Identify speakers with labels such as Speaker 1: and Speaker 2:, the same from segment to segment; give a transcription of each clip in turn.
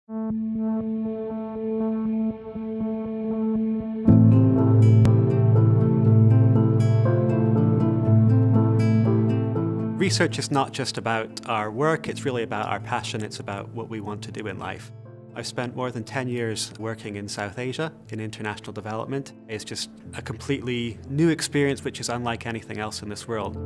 Speaker 1: Research is not just about our work, it's really about our passion, it's about what we want to do in life. I've spent more than 10 years working in South Asia in international development. It's just a completely new experience which is unlike anything else in this world.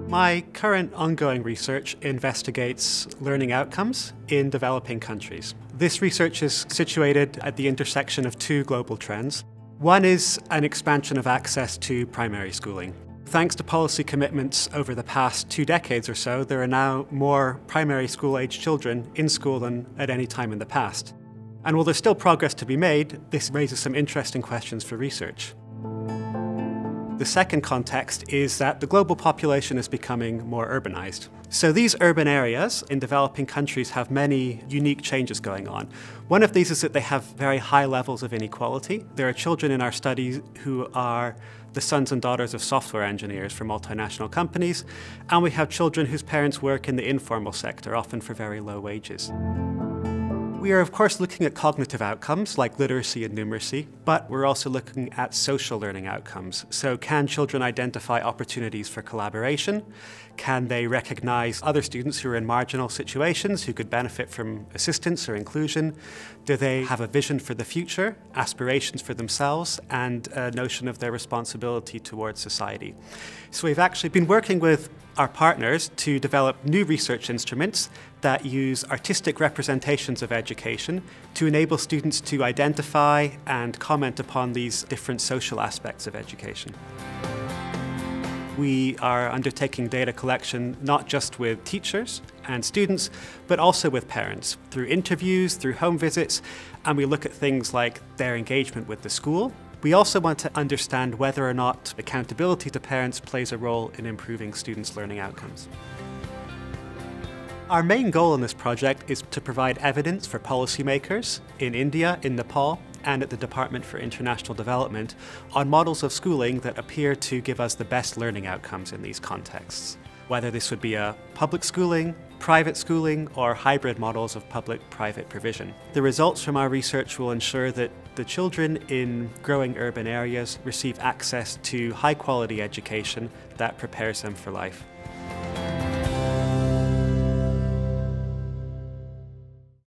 Speaker 1: My current ongoing research investigates learning outcomes in developing countries. This research is situated at the intersection of two global trends. One is an expansion of access to primary schooling. Thanks to policy commitments over the past 2 decades or so, there are now more primary school-aged children in school than at any time in the past. And while there's still progress to be made, this raises some interesting questions for research. The second context is that the global population is becoming more urbanized. So these urban areas in developing countries have many unique changes going on. One of these is that they have very high levels of inequality. There are children in our studies who are the sons and daughters of software engineers for multinational companies, and we have children whose parents work in the informal sector, often for very low wages. We are of course looking at cognitive outcomes like literacy and numeracy, but we're also looking at social learning outcomes. So can children identify opportunities for collaboration? Can they recognize other students who are in marginal situations who could benefit from assistance or inclusion? Do they have a vision for the future, aspirations for themselves, and a notion of their responsibility towards society? So we've actually been working with our partners to develop new research instruments that use artistic representations of education to enable students to identify and comment upon these different social aspects of education. We are undertaking data collection not just with teachers and students, but also with parents, through interviews, through home visits, and we look at things like their engagement with the school. We also want to understand whether or not accountability to parents plays a role in improving students' learning outcomes. Our main goal in this project is to provide evidence for policymakers in India, in Nepal, and at the Department for International Development on models of schooling that appear to give us the best learning outcomes in these contexts. Whether this would be a public schooling, private schooling, or hybrid models of public-private provision. The results from our research will ensure that the children in growing urban areas receive access to high-quality education that prepares them for life.